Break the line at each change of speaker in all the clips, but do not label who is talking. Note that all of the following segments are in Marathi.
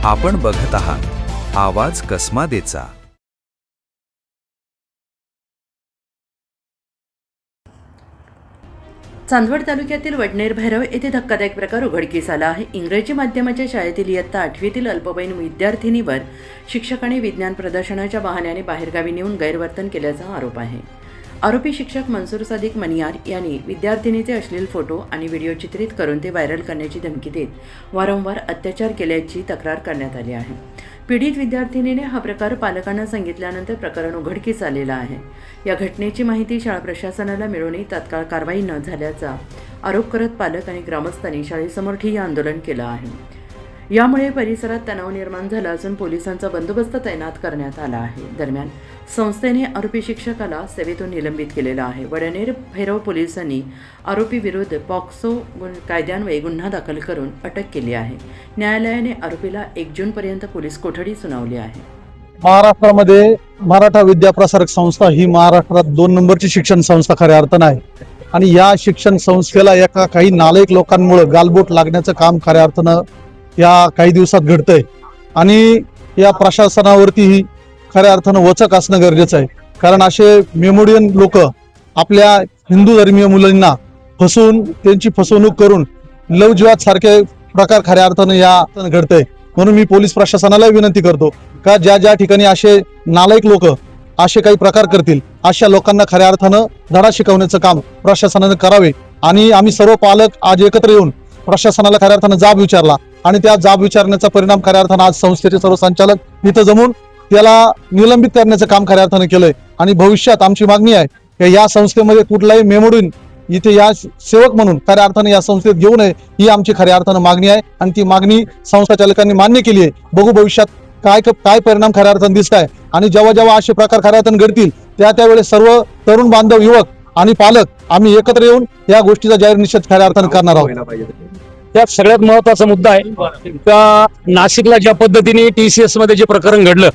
आपण बघत आहात आवाज कसमादेचा।
चांदवड तालुक्यातील वडनेर भैरव येथे धक्कादायक प्रकार उघडकीस आला आहे। इंग्रजी माध्यमाच्या शाळेतील इयत्ता 8वीतील अल्पवयीन विद्यार्थिनीवर शिक्षकांनी विज्ञान प्रदर्शनाच्या बहाण्याने बाहेरगावी नेऊन गैरवर्तन केल्याचा आरोप आहे। आरोपी शिक्षक मनसूर सादिक मनियार यांनी विद्यार्थिनीचे अश्लील फोटो आणि व्हिडिओ चित्रित करून ते व्हायरल करण्याची धमकी देत वारंवार अत्याचार केल्याची तक्रार करण्यात आली आहे। पीडित विद्यार्थिनीने हा प्रकार पालकांना सांगितल्यानंतर प्रकरण उघडकीस आलेलं आहे। या घटनेची माहिती शाळा प्रशासनाला मिळूनही तात्काळ कारवाई न झाल्याचा आरोप करत पालक आणि ग्रामस्थांनी शाळेसमोर ठिय्या आंदोलन केलं आहे। यामुळे परिसरात तणाव निर्माण झाला असून पोलिसांचा बंदोबस्त तैनात करण्यात आला आहे। दरम्यान संस्थेने आरोपी शिक्षकाला सेवेतून निलंबित केलेला आहे। वडनेर भैरव पोलिसांनी आरोपी विरुद्ध पॉक्सो कायद्यान्वये गुन्हा दाखल करून अटक केली आहे। न्यायालयाने आरोपीला 1 जूनपर्यंत पोलीस कोठडी सुनावली आहे।
महाराष्ट्रामध्ये मराठा विद्याप्रसारक संस्था ही महाराष्ट्रात 2 नंबरची शिक्षण संस्था खऱ्या अर्थानं आहे आणि या शिक्षण संस्थेला एका काही नालायक लोकांमुळे गालबोट लागण्याचं काम खऱ्या अर्थानं या काही दिवसात घडतंय आणि या प्रशासनावरतीही खऱ्या अर्थानं वचक असणं गरजेचं आहे। कारण असे मेमोडियन लोक आपल्या हिंदू धर्मीय मुलांना फसवून त्यांची फसवणूक करून लव जिहाद सारखे प्रकार खऱ्या अर्थानं या घडतंय। म्हणून मी पोलीस प्रशासनाला विनंती करतो का ज्या ठिकाणी असे नालायक लोक असे काही प्रकार करतील अशा लोकांना खऱ्या अर्थानं धडा शिकवण्याचं काम प्रशासनाने करावे। आणि आम्ही सर्व पालक आज एकत्र येऊन प्रशासनाला खऱ्या अर्थानं जाब विचारला आणि त्या जाब विचारण्याचा परिणाम खऱ्या अर्थानं आज संस्थेचे सर्व संचालक इथं जमून त्याला निलंबित करण्याचं काम खऱ्या अर्थानं केलंय। आणि भविष्यात आमची मागणी आहे की या संस्थेमध्ये कुठलाही मेमोडून इथे या सेवक म्हणून खऱ्या अर्थानं या संस्थेत घेऊ नये ही आमची खऱ्या अर्थानं मागणी आहे आणि ती मागणी संस्था चालकांनी मान्य केली आहे। बघू भविष्यात काय परिणाम खऱ्या अर्थानं दिसत आहे आणि जेव्हा असे प्रकार खऱ्या अर्थानं घडतील त्यावेळेस सर्व तरुण बांधव युवक आणि पालक आम्ही एकत्र येऊन या गोष्टीचा जाहीर निषेध खऱ्या अर्थानं करणार आहोत।
त्यात सगळ्यात महत्वाचा मुद्दा आहे का नाशिकला ज्या पद्धतीने TCS मध्ये जे प्रकरण घडलं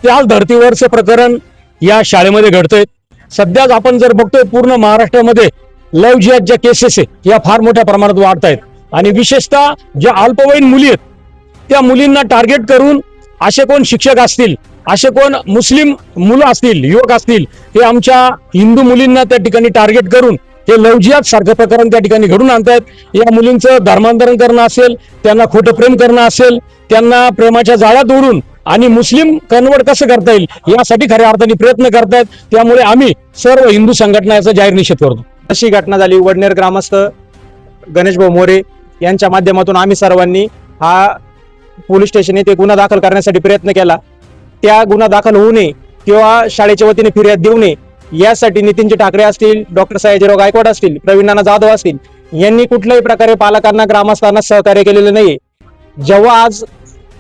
त्याच धर्तीवरचं प्रकरण या शाळेमध्ये घडतंय। सध्याच आपण जर बघतोय पूर्ण महाराष्ट्रामध्ये लव जिहाद ज्या केसेस आहे या फार मोठ्या प्रमाणात वाढत आहेत आणि विशेषतः ज्या अल्पवयीन मुली आहेत त्या मुलींना टार्गेट करून असे कोण शिक्षक असतील, असे कोण मुस्लिम मुलं असतील, युवक असतील, ते आमच्या हिंदू मुलींना त्या ठिकाणी टार्गेट करून हे लव जिहाद सारखं प्रकरण त्या ठिकाणी घडून आणतायत। या मुलींचं धर्मांतरण करणं असेल, त्यांना खोटं प्रेम करणं असेल, त्यांना प्रेमाच्या जाळ्यात ओढून आणि मुस्लिम कन्वर्ट कसं करता येईल यासाठी खऱ्या अर्थाने प्रयत्न करतायत। त्यामुळे आम्ही सर्व हिंदू संघटना याचा जाहीर निषेध करतो।
अशी घटना झाली। वडनेर ग्रामस्थ गणेश भाऊ मोरे यांच्या माध्यमातून आम्ही सर्वांनी हा पोलीस स्टेशन येथे गुन्हा दाखल करण्यासाठी प्रयत्न केला। त्या गुन्हा दाखल होऊ नये किंवा शाळेच्या वतीने फिर्याद देऊ नये यासाठी नितीनजी ठाकरे असतील, डॉक्टर सयाजीराव गायकवाड असतील, प्रवीण नाना जाधव असतील यांनी कुठल्याही प्रकारे पालकांना ग्रामस्थांना सहकार्य केलेलं नाहीये। जेव्हा आज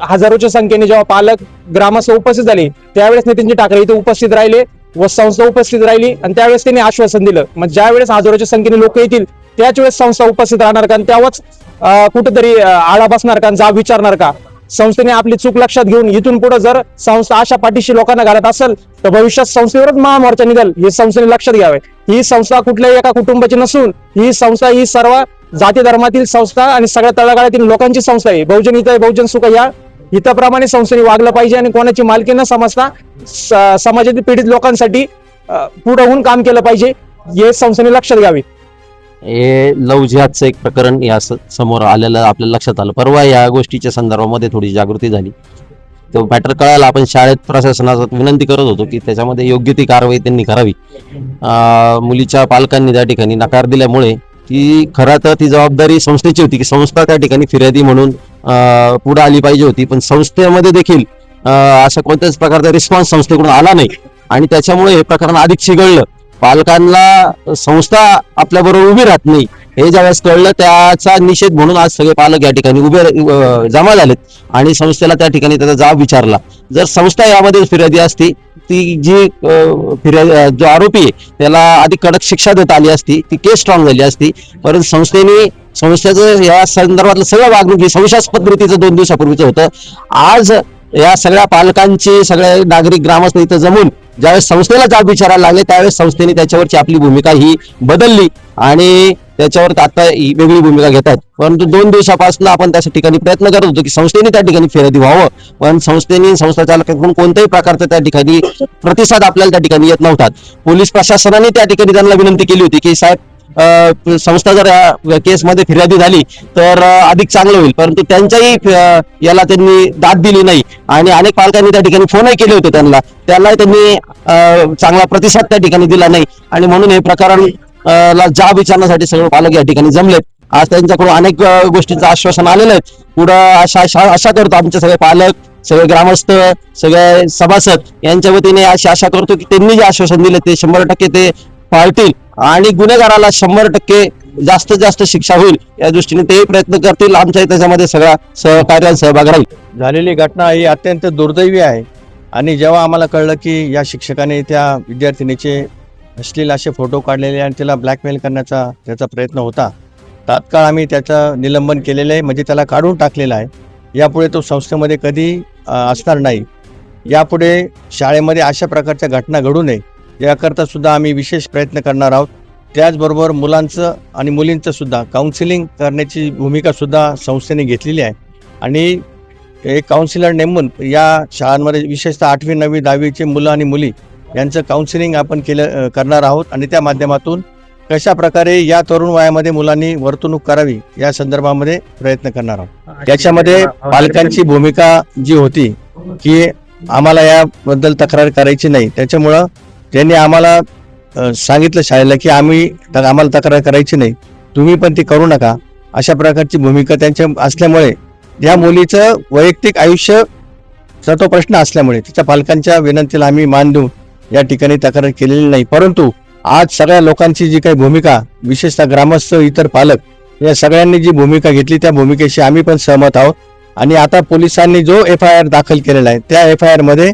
हजारोच्या संख्येने जेव्हा पालक ग्रामस्थ उपस्थित झाले त्यावेळेस नितीनजी ठाकरे इथे उपस्थित राहिले व संस्था उपस्थित राहिली आणि त्यावेळेस त्यांनी आश्वासन दिलं मग ज्यावेळेस हजारोच्या संख्येने लोक येतील त्याच वेळेस संस्था उपस्थित राहणार का, तेव्हाच कुठेतरी आळा बसणार का, जाब विचारणार का। संस्थेने आपली चूक लक्षात घेऊन इथून पुढे जर संस्था अशा पाठीशी लोकांना घालत असेल तर भविष्यात संस्थेवरच महामोर्चा निघेल हे संस्थेने लक्षात घ्यावे। ही संस्था कुठल्याही एका कुटुंबाची नसून ही संस्था ही सर्व जाती धर्मातील संस्था आणि सगळ्या तळागाळातील लोकांची संस्था आहे। बहुजन हित आहे बहुजन सुख या हिताप्रमाणे संस्थेने वागलं पाहिजे आणि कोणाची मालकी न समजता समाजातील पीडित लोकांसाठी पुढे होऊन काम केलं पाहिजे हे संस्थेने लक्षात घ्यावे।
हे लव जिहादचं एक प्रकरण या समोर आलेलं आपल्याला लक्षात आलं। परवा या गोष्टीच्या संदर्भामध्ये थोडी जागृती झाली, तो मॅटर कळायला आपण शाळेत प्रशासनाला विनंती करत होतो की त्याच्यामध्ये योग्य ती कारवाई त्यांनी करावी। मुलीच्या पालकांनी त्या ठिकाणी नकार दिल्यामुळे ती खरं तर ती जबाबदारी संस्थेची होती की संस्था त्या ठिकाणी फिर्यादी म्हणून पुढे आली पाहिजे होती, पण संस्थेमध्ये देखील अशा कोणत्याच प्रकारचा रिस्पॉन्स संस्थेकडून आला नाही आणि त्याच्यामुळे हे प्रकरण अधिक चिघळलं। पालकांना संस्था आपल्याबरोबर उभी राहत नाही हे ज्यावेळेस कळलं त्याचा निषेध म्हणून आज सगळे पालक या ठिकाणी जमा झालेत आणि संस्थेला त्या ठिकाणी त्याचा जाब विचारला। जर संस्था यामध्ये फिर्यादी असती ती जी जो आरोपी आहे त्याला अधिक कडक शिक्षा देता आली असती, ती केस स्ट्रॉंग झाली असती। परंतु संस्थेचं या संदर्भातलं सगळं वागणूक ही संशयास्पद रीतीचं 2 दिवसापूर्वीचं होतं। आज या सगळ्या पालकांचे सगळे नागरिक ग्रामस्थ इथं जमून ज्यावेळेस संस्थेला जाब विचारायला लागले त्यावेळेस संस्थेने त्याच्यावरची आपली भूमिका ही बदलली आणि त्याच्यावर आता ही वेगळी भूमिका घेत आहेत. परंतु 2 दिवसापासून आपण त्या ठिकाणी प्रयत्न करत होतो की संस्थेने त्या ठिकाणी फिर्यादी व्हावं, पण संस्थेने संस्था चालकाकडून कोणत्याही प्रकारचा त्या ठिकाणी प्रतिसाद आपल्याला त्या ठिकाणी येत नव्हता. पोलीस प्रशासनाने त्या ठिकाणी त्यांना विनंती केली होती की साहेब, संस्था जर या केसमध्ये फिर्यादी झाली तर अधिक चांगलं होईल, परंतु त्यांच्याही याला त्यांनी दाद दिली नाही आणि अनेक पालकांनी त्या ठिकाणी फोनही केले होते त्याला त्यांनी चांगला प्रतिसाद त्या ठिकाणी दिला नाही आणि म्हणून हे प्रकरण ला जाब विचारण्यासाठी सगळे पालक या ठिकाणी जमलेत. आज त्यांच्याकडून अनेक गोष्टींचं आश्वासन आलेलं आहे. पुढं आशा करतो आमचे सगळे पालक, सगळे ग्रामस्थ, सगळे सभासद यांच्या वतीने अशी आशा करतो की त्यांनी जे आश्वासन दिले ते 100% ते पाळतील आणि गुन्हेगाराला 100% जास्तीत जास्त शिक्षा होईल या दृष्टीने ते प्रयत्न करतील. आमच्या त्याच्यामध्ये सगळा सहभाग राहील.
झालेली घटना ही अत्यंत दुर्दैवी आहे आणि जेव्हा आम्हाला कळलं की या शिक्षकाने त्या विद्यार्थिनीचे अश्लील असे फोटो काढलेले आणि त्याला ब्लॅकमेल करण्याचा त्याचा प्रयत्न होता, तात्काळ आम्ही त्याचं निलंबन केलेलं आहे, म्हणजे त्याला काढून टाकलेलं आहे. यापुढे तो संस्थेमध्ये कधी असणार नाही. यापुढे शाळेमध्ये अशा प्रकारच्या घटना घडू नये याकरता सुद्धा आम्ही विशेष प्रयत्न करणार आहोत. त्याचबरोबर मुलांचं आणि मुलींचं सुद्धा काउन्सिलिंग करण्याची भूमिका सुद्धा संस्थेने घेतलेली आहे आणि एक काउन्सिलर नेमून या शाळांमध्ये विशेषतः 8वी 9वी 10वीचे मुलं आणि मुली यांचं काउन्सिलिंग आपण करणार आहोत आणि त्या माध्यमातून कशा प्रकारे या तरुण वयामध्ये मुलांनी वर्तणूक करावी या संदर्भामध्ये प्रयत्न करणार आहोत. याच्यामध्ये पालकांची भूमिका जी होती की आम्हाला याबद्दल तक्रार करायची नाही, त्याच्यामुळं त्यांनी आम्हाला सांगितलं शाळेला की आम्हाला तक्रार करायची नाही, तुम्ही पण ती करू नका, अशा प्रकारची भूमिका त्यांच्या असल्यामुळे या मुलीचं वैयक्तिक आयुष्याचा तो प्रश्न असल्यामुळे तिच्या पालकांच्या विनंतीला आम्ही मान देऊन या ठिकाणी तक्रार केलेली नाही. परंतु आज सगळ्या लोकांची जी काही भूमिका, विशेषतः ग्रामस्थ, इतर पालक या सगळ्यांनी जी भूमिका घेतली त्या भूमिकेशी आम्ही पण सहमत आहोत आणि आता पोलिसांनी जो FIR दाखल केलेला आहे त्या FIR मध्ये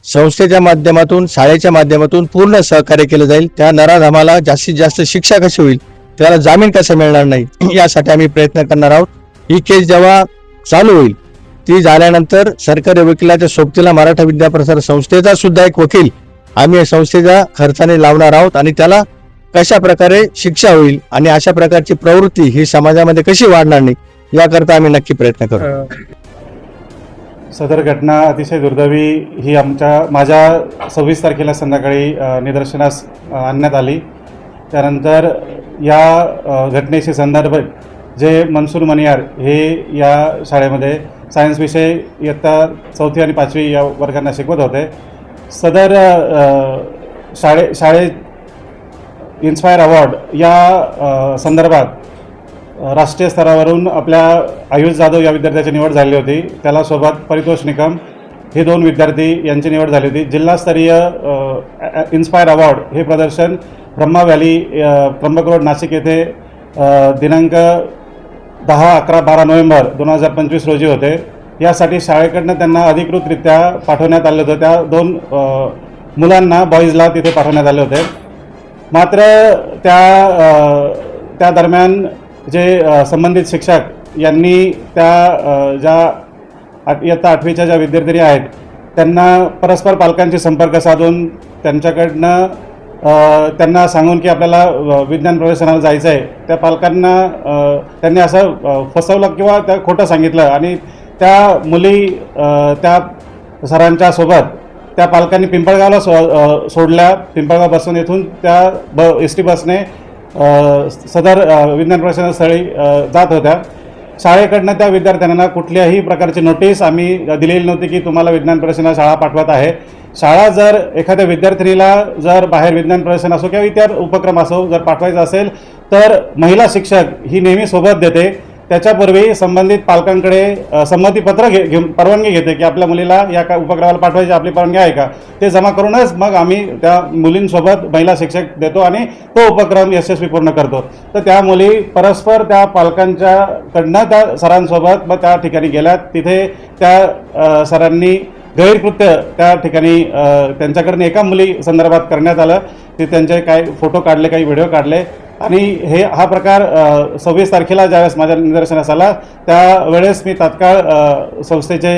संस्थेच्या माध्यमातून, शाळेच्या माध्यमातून पूर्ण सहकार्य केलं जाईल. त्या नराधमाला जास्तीत जास्त शिक्षा कशी होईल, त्याला जामीन कसा मिळणार नाही यासाठी आम्ही प्रयत्न करणार आहोत. ही केस जेव्हा चालू होईल ती झाल्यानंतर सरकारी वकिलाच्या सोबतीला मराठा विद्याप्रसार संस्थेचा सुद्धा एक वकील आम्ही या संस्थेच्या खर्चाने लावणार आहोत आणि त्याला कशा प्रकारे शिक्षा होईल आणि अशा प्रकारची प्रवृत्ती ही समाजामध्ये कशी वाढणार नाही याकरता आम्ही नक्की प्रयत्न करू.
सदर घटना अतिशय दुर्दैवी ही माझ्या 26 तारखेला संध्याकाळी निदर्शनास आणण्यात आली. त्यानंतर या घटनेशी संदर्भात जे मनसूर मनियार हे या शाळेमध्ये सायन्स विषय इयत्ता 4थी आणि 5वी या वर्गांना शिकवत होते. सदर शाळेत इन्स्पायर अवॉर्ड या संदर्भात राष्ट्रीय स्तरावरून आपल्या आयुष जाधव या विद्यार्थ्याची निवड झाली होती. त्याला सोबत परितोष निकम हे 2 विद्यार्थी यांची निवड झाली होती. जिल्हास्तरीय इन्स्पायर अवॉर्ड हे प्रदर्शन ब्रह्मा व्हॅली त्र्यंबक रोड नाशिक येथे दिनांक 10, 11, 12 नोव्हेंबर 2025 रोजी होते. यासाठी शाळेकडनं त्यांना अधिकृतरित्या पाठवण्यात आलं होतं. त्या 2 मुलांना बॉईजला तिथे पाठवण्यात आले होते. मात्र त्या दरम्यान जे संबंधित शिक्षक यांनी त्या ज्या इयत्ता 8वीच्या ज्या विद्यार्थिनी आहेत त्यांना परस्पर पालकांशी संपर्क साधून त्यांच्याकडनं त्यांना सांगून की आपल्याला विज्ञान प्रदर्शनाला जायचं आहे, त्या पालकांना त्यांनी असं फसवलं किंवा त्या खोटं सांगितलं आणि त्या मुली त्या सरांच्या सोबत त्या पालकांनी पिंपळगावला सोडल्या. पिंपळगावपासून येथून त्या ST बसने सदर विज्ञान प्रदर्शनास्थळी जात होत्या. शाळेकडनं त्या विद्यार्थ्यांना कुठल्याही प्रकारची नोटीस आम्ही दिलेली नव्हती की तुम्हाला विज्ञान प्रदर्शनाला शाळा पाठवत आहे. शाळा जर एखाद्या विद्यार्थिनीला जर बाहेर विज्ञान प्रदर्शन असो किंवा इतर उपक्रम असो जर पाठवायचा असेल तर महिला शिक्षक ही नेहमी सोबत देते. त्याच्यापूर्वी संबंधित पालकांकडे संमतीपत्र घेऊन परवानगी घेते की आपल्या मुलीला या का उपक्रमाला पाठवायची आपली परवानगी आहे का, ते जमा करूनच मग आम्ही त्या मुलींसोबत महिला शिक्षक देतो आणि तो उपक्रम यशस्वी पूर्ण करतो. तर त्या मुली परस्पर त्या पालकांच्याकडनं त्या सरांसोबत मग त्या ठिकाणी गेल्या. तिथे त्या सरांनी गैरकृत्य त्या ठिकाणी त्यांच्याकडून एका मुली संदर्भात करण्यात आलं. ते त्यांचे काही फोटो काढले, काही व्हिडिओ काढले आणि हा प्रकार 26 तारखेला ज्यावेळेस माझ्या निदर्शनास आला त्यावेळेस मी तात्काळ संस्थेचे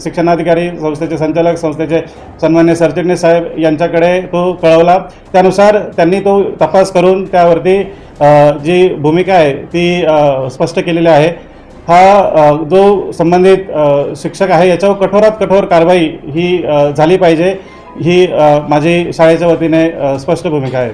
शिक्षणाधिकारी, संस्थेचे संचालक, संस्थेचे सन्मान्य सरचिटणीस साहेब यांच्याकडे तो कळवला. त्यानुसार त्यांनी तो तपास करून त्यावरती जी भूमिका आहे ती स्पष्ट केलेली आहे. हा जो संबंधित शिक्षक आहे याच्यावर कठोरात कठोर कारवाई ही झाली पाहिजे, ही माझी शाळेच्या वतीने स्पष्ट भूमिका आहे.